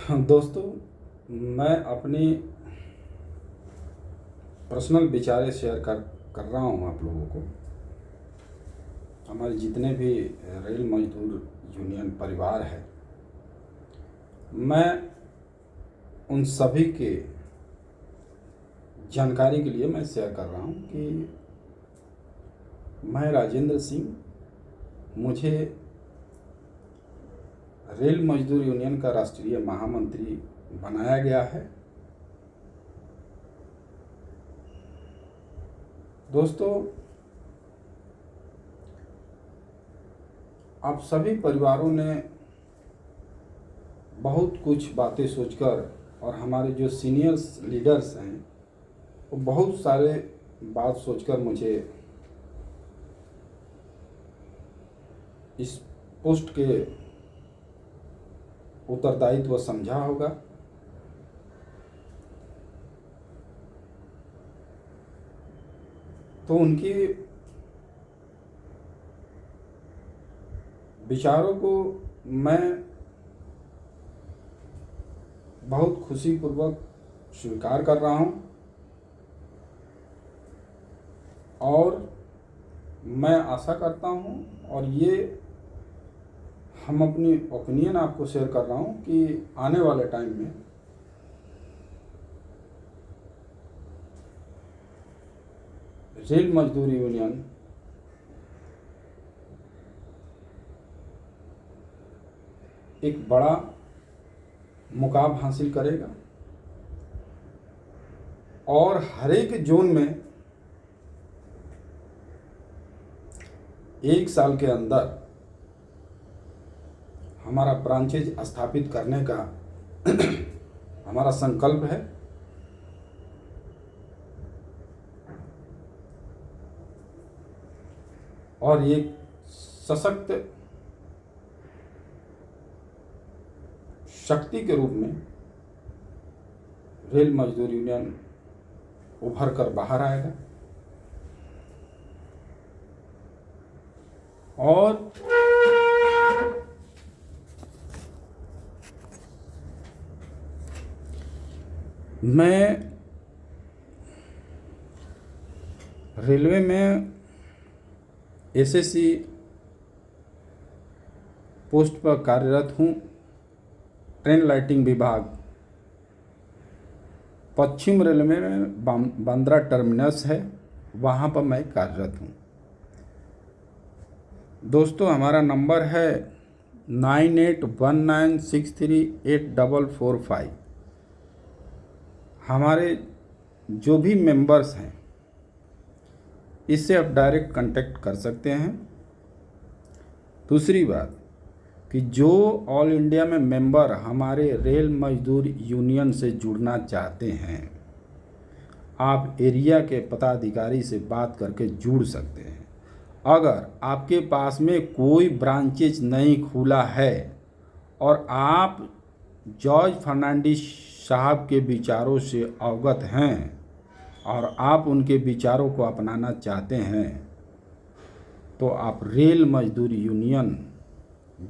दोस्तों, मैं अपनी पर्सनल विचारें शेयर कर रहा हूँ आप लोगों को। हमारे जितने भी रेल मजदूर यूनियन परिवार है, मैं उन सभी के जानकारी के लिए मैं शेयर कर रहा हूँ कि मैं राजेंद्र सिंह, मुझे रेल मजदूर यूनियन का राष्ट्रीय महामंत्री बनाया गया है। दोस्तों, आप सभी परिवारों ने बहुत कुछ बातें सोचकर और हमारे जो सीनियर्स लीडर्स हैं वो बहुत सारे बात सोचकर मुझे इस पोस्ट के उत्तरदायित्व समझा होगा। तो उनके विचारों को मैं बहुत खुशीपूर्वक स्वीकार कर रहा हूं और मैं आशा करता हूं और ये हम अपनी ओपिनियन आपको शेयर कर रहा हूं कि आने वाले टाइम में रेल मजदूर यूनियन एक बड़ा मुकाम हासिल करेगा और हर एक जोन में एक साल के अंदर हमारा ब्रांचेज स्थापित करने का हमारा संकल्प है। और ये सशक्त शक्ति के रूप में रेल मजदूर यूनियन उभर कर बाहर आएगा और मैं रेलवे में एसएससी पोस्ट पर कार्यरत हूँ। ट्रेन लाइटिंग विभाग, पश्चिम रेलवे में बांद्रा टर्मिनस है, वहाँ पर मैं कार्यरत हूँ। दोस्तों, हमारा नंबर है 9819638445। हमारे जो भी मेंबर्स हैं इससे आप डायरेक्ट कांटेक्ट कर सकते हैं। दूसरी बात कि जो ऑल इंडिया में मेंबर हमारे रेल मजदूर यूनियन से जुड़ना चाहते हैं, आप एरिया के पदाधिकारी से बात करके जुड़ सकते हैं। अगर आपके पास में कोई ब्रांचेज नहीं खुला है और आप जॉर्ज फर्नांडिस साहब के विचारों से अवगत हैं और आप उनके विचारों को अपनाना चाहते हैं, तो आप रेल मजदूर यूनियन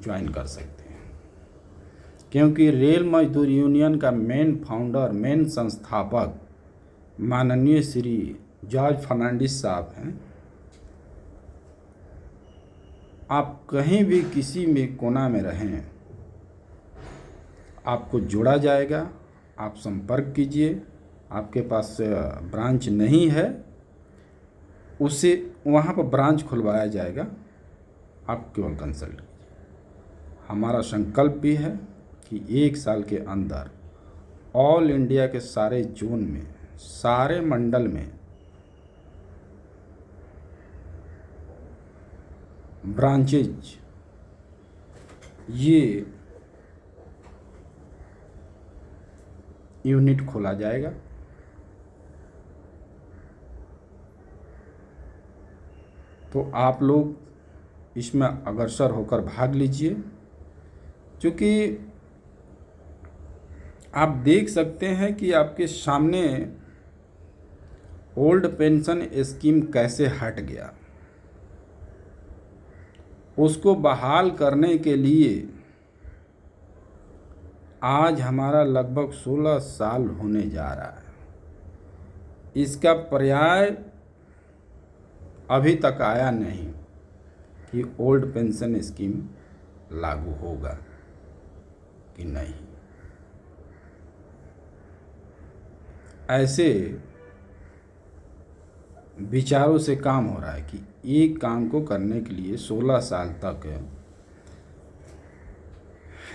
ज्वाइन कर सकते हैं। क्योंकि रेल मजदूर यूनियन का मेन फाउंडर, मेन संस्थापक माननीय श्री जॉर्ज फर्नांडिस साहब हैं। आप कहीं भी किसी में कोना में रहें, आपको जोड़ा जाएगा। आप संपर्क कीजिए। आपके पास ब्रांच नहीं है, उससे वहाँ पर ब्रांच खुलवाया जाएगा। आप केवल कंसल्ट कीजिए। हमारा संकल्प भी है कि एक साल के अंदर ऑल इंडिया के सारे जोन में, सारे मंडल में ब्रांचेज ये यूनिट खोला जाएगा। तो आप लोग इसमें अग्रसर होकर भाग लीजिए, क्योंकि आप देख सकते हैं कि आपके सामने ओल्ड पेंशन स्कीम कैसे हट गया। उसको बहाल करने के लिए आज हमारा लगभग 16 साल होने जा रहा है। इसका पर्याय अभी तक आया नहीं कि ओल्ड पेंशन स्कीम लागू होगा कि नहीं। ऐसे विचारों से काम हो रहा है कि एक काम को करने के लिए 16 साल तक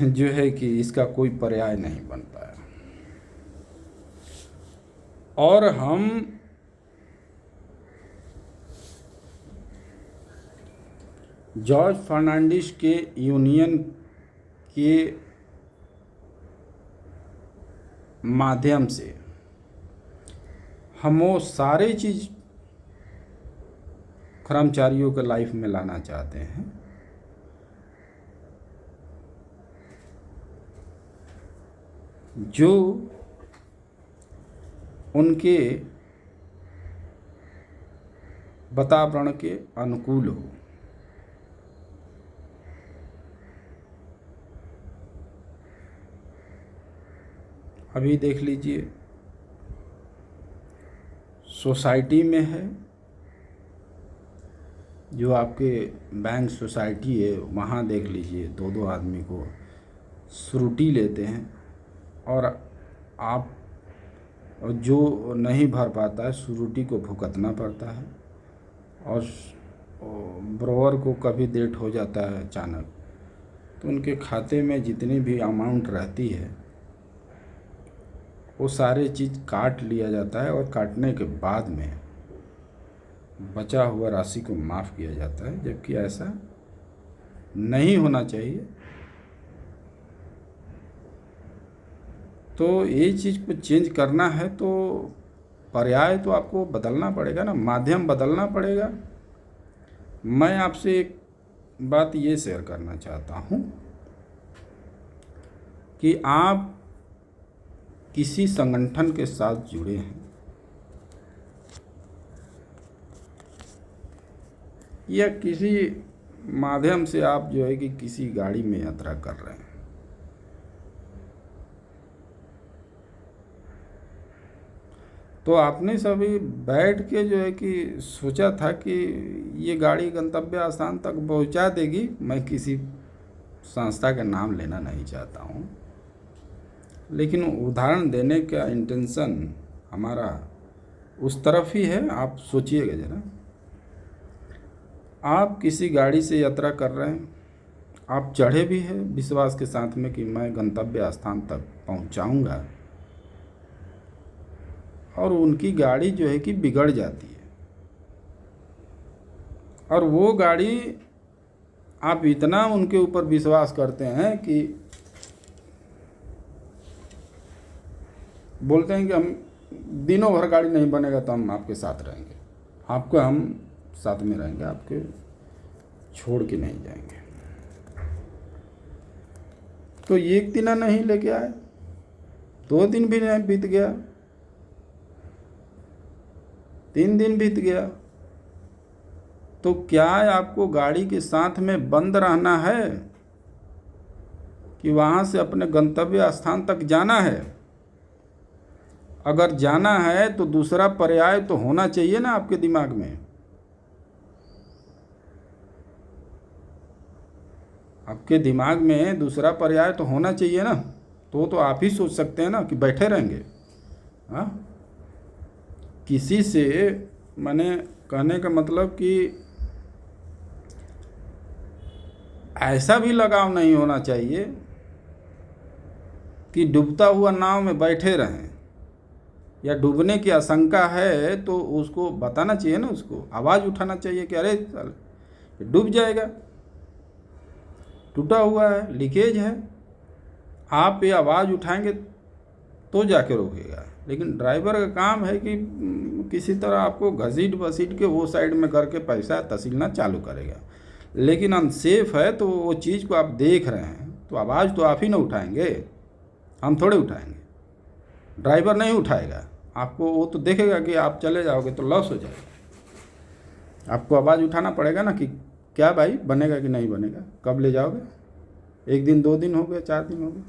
जो है कि इसका कोई पर्याय नहीं बन पाया। और हम जॉर्ज फर्नांडिस के यूनियन के माध्यम से हम वो सारे चीज़ कर्मचारियों के लाइफ में लाना चाहते हैं जो उनके वातावरण के अनुकूल हो। अभी देख लीजिए, सोसाइटी में है जो आपके बैंक सोसाइटी है, वहाँ देख लीजिए 2-2 आदमी को श्रुति लेते हैं और आप जो नहीं भर पाता है श्रुति को भुगतना पड़ता है। और ब्रोअर को कभी डेट हो जाता है अचानक, तो उनके खाते में जितनी भी अमाउंट रहती है वो सारे चीज़ काट लिया जाता है और काटने के बाद में बचा हुआ राशि को माफ़ किया जाता है, जबकि ऐसा नहीं होना चाहिए। तो ये चीज़ को चेंज करना है तो पर्याय तो आपको बदलना पड़ेगा ना, माध्यम बदलना पड़ेगा। मैं आपसे एक बात ये शेयर करना चाहता हूँ कि आप किसी संगठन के साथ जुड़े हैं या किसी माध्यम से आप जो है कि किसी गाड़ी में यात्रा कर रहे हैं, तो आपने सभी बैठ के जो है कि सोचा था कि ये गाड़ी गंतव्य स्थान तक पहुंचा देगी। मैं किसी संस्था का नाम लेना नहीं चाहता हूं, लेकिन उदाहरण देने का इंटेंशन हमारा उस तरफ ही है। आप सोचिएगा ज़रा, आप किसी गाड़ी से यात्रा कर रहे हैं, आप चढ़े भी हैं विश्वास के साथ में कि मैं गंतव्य स्थान तक पहुंचाऊंगा, और उनकी गाड़ी जो है कि बिगड़ जाती है और वो गाड़ी आप इतना उनके ऊपर विश्वास करते हैं कि बोलते हैं कि हम दिनों भर गाड़ी नहीं बनेगा तो हम आपके साथ रहेंगे, आपको हम साथ में रहेंगे, आपके छोड़ के नहीं जाएंगे। तो एक दिन नहीं लेके आए, 2 दिन भी नहीं बीत गया, 3 दिन बीत गया, तो क्या आपको गाड़ी के साथ में बंद रहना है कि वहाँ से अपने गंतव्य स्थान तक जाना है? अगर जाना है तो दूसरा पर्याय तो होना चाहिए ना आपके दिमाग में। आपके दिमाग में दूसरा पर्याय तो होना चाहिए ना, तो आप ही सोच सकते हैं ना कि बैठे रहेंगे। हाँ, किसी से मैंने कहने का मतलब कि ऐसा भी लगाव नहीं होना चाहिए कि डूबता हुआ नाव में बैठे रहें, या डूबने की आशंका है तो उसको बताना चाहिए ना, उसको आवाज़ उठाना चाहिए कि अरे डूब जाएगा, टूटा हुआ है, लीकेज है। आप ये आवाज़ उठाएंगे तो जाके रोकेगा। लेकिन ड्राइवर का काम है कि किसी तरह आपको घसीट बसीट के वो साइड में करके पैसा तसीलना चालू करेगा। लेकिन अनसेफ है तो वो चीज़ को आप देख रहे हैं तो आवाज़ तो आप ही ना उठाएंगे, हम थोड़े उठाएंगे, ड्राइवर नहीं उठाएगा। आपको वो तो देखेगा कि आप चले जाओगे तो लॉस हो जाएगा। आपको आवाज़ उठाना पड़ेगा ना कि क्या भाई बनेगा कि नहीं बनेगा, कब ले जाओगे, 1 दिन 2 दिन हो गए, 4 दिन हो गए,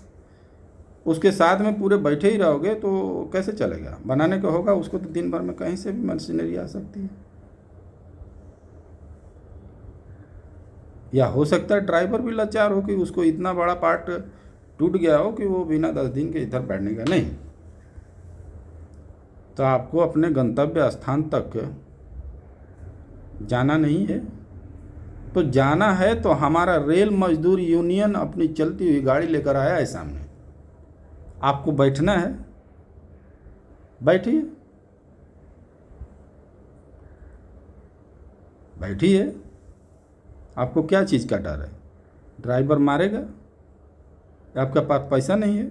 उसके साथ में पूरे बैठे ही रहोगे तो कैसे चलेगा? बनाने का होगा उसको तो दिन भर में कहीं से भी मशीनरी आ सकती है। या हो सकता है ड्राइवर भी लाचार हो कि उसको इतना बड़ा पार्ट टूट गया हो कि वो बिना 10 दिन के इधर बैठने का नहीं। तो आपको अपने गंतव्य स्थान तक जाना नहीं है, तो जाना है तो हमारा रेल मजदूर यूनियन अपनी चलती हुई गाड़ी लेकर आया है सामने। आपको बैठना है, बैठिए, बैठिए। आपको क्या चीज़ का डर है? ड्राइवर मारेगा? आपके पास पैसा नहीं है?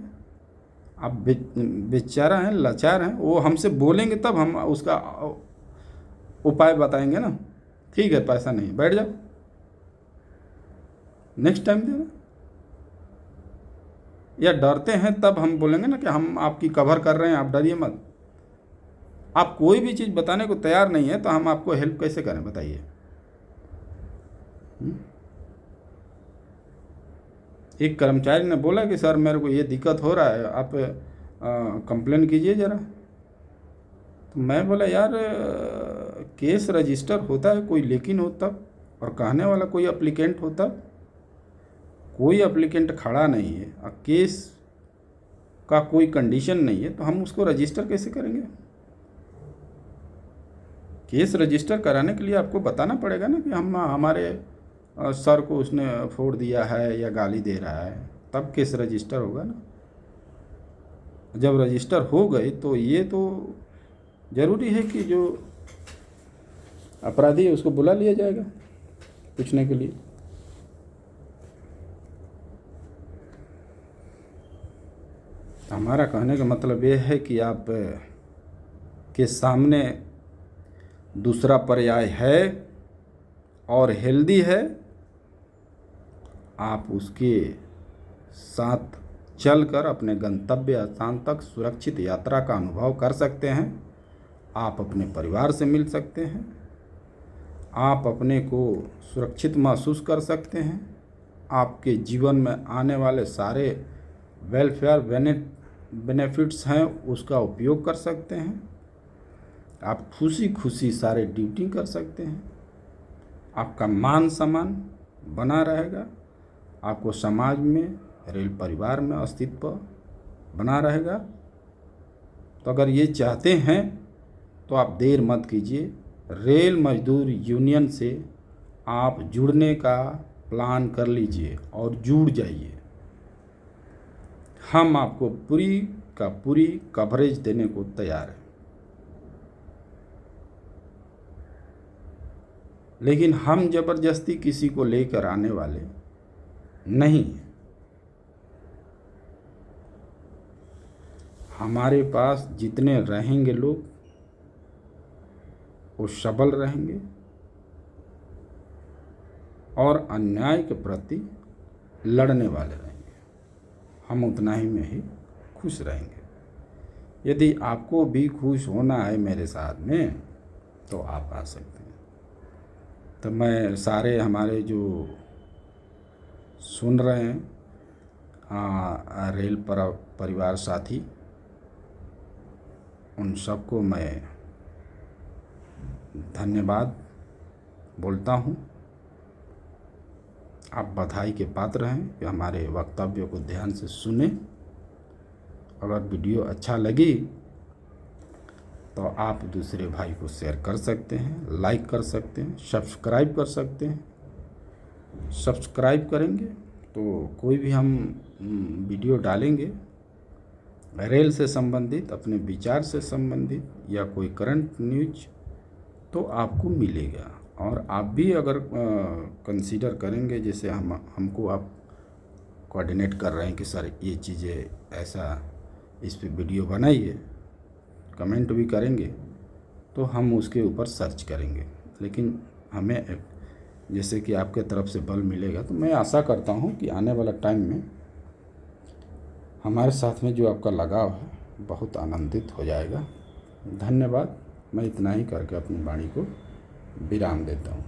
आप बेचारा हैं, लाचार हैं। वो हमसे बोलेंगे तब हम उसका उपाय बताएंगे ना। ठीक है, पैसा नहीं, बैठ जाओ, नेक्स्ट टाइम देना। या डरते हैं तब हम बोलेंगे ना कि हम आपकी कवर कर रहे हैं, आप डरिए मत। आप कोई भी चीज़ बताने को तैयार नहीं है तो हम आपको हेल्प कैसे करें, बताइए? एक कर्मचारी ने बोला कि सर मेरे को ये दिक्कत हो रहा है, आप कंप्लेन कीजिए ज़रा। तो मैं बोला यार केस रजिस्टर होता है कोई लेकिन हो तब, और कहने वाला कोई अप्लीकेंट हो तब। कोई अप्लीकेंट खड़ा नहीं है और केस का कोई कंडीशन नहीं है तो हम उसको रजिस्टर कैसे करेंगे? केस रजिस्टर कराने के लिए आपको बताना पड़ेगा ना कि हम हमारे सर को उसने फोड़ दिया है या गाली दे रहा है, तब केस रजिस्टर होगा ना। जब रजिस्टर हो गई तो ये तो ज़रूरी है कि जो अपराधी है उसको बुला लिया जाएगा पूछने के लिए। हमारा कहने का मतलब ये है कि आप के सामने दूसरा पर्याय है और हेल्दी है, आप उसके साथ चलकर अपने गंतव्य स्थान तक सुरक्षित यात्रा का अनुभव कर सकते हैं। आप अपने परिवार से मिल सकते हैं, आप अपने को सुरक्षित महसूस कर सकते हैं, आपके जीवन में आने वाले सारे वेलफेयर बेनिफिट्स हैं उसका उपयोग कर सकते हैं, आप खुशी खुशी सारे ड्यूटी कर सकते हैं, आपका मान सम्मान बना रहेगा, आपको समाज में रेल परिवार में अस्तित्व बना रहेगा। तो अगर ये चाहते हैं तो आप देर मत कीजिए, रेल मजदूर यूनियन से आप जुड़ने का प्लान कर लीजिए और जुड़ जाइए। हम आपको पूरी का पूरी कवरेज देने को तैयार हैं। लेकिन हम ज़बरदस्ती किसी को लेकर आने वाले नहीं हैं। हमारे पास जितने रहेंगे लोग वो सबल रहेंगे और अन्याय के प्रति लड़ने वाले रहेंगे। हम उतना ही में ही खुश रहेंगे। यदि आपको भी खुश होना है मेरे साथ में तो आप आ सकते हैं। तो मैं सारे हमारे जो सुन रहे हैं रेल परिवार साथी, उन सबको मैं धन्यवाद बोलता हूँ। आप बधाई के पात्र हैं कि हमारे वक्तव्य को ध्यान से सुने। अगर वीडियो अच्छा लगी तो आप दूसरे भाई को शेयर कर सकते हैं, लाइक कर सकते हैं, सब्सक्राइब कर सकते हैं। सब्सक्राइब करेंगे तो कोई भी हम वीडियो डालेंगे रेल से संबंधित, अपने विचार से संबंधित या कोई करंट न्यूज तो आपको मिलेगा। और आप भी अगर कंसीडर करेंगे, जैसे हमको आप कोऑर्डिनेट कर रहे हैं कि सर ये चीज़ें ऐसा इस पे वीडियो बनाइए, कमेंट भी करेंगे तो हम उसके ऊपर सर्च करेंगे। लेकिन हमें जैसे कि आपके तरफ से बल मिलेगा तो मैं आशा करता हूँ कि आने वाला टाइम में हमारे साथ में जो आपका लगाव है बहुत आनंदित हो जाएगा। धन्यवाद। मैं इतना ही करके अपनी वाणी को विराम देता हूँ।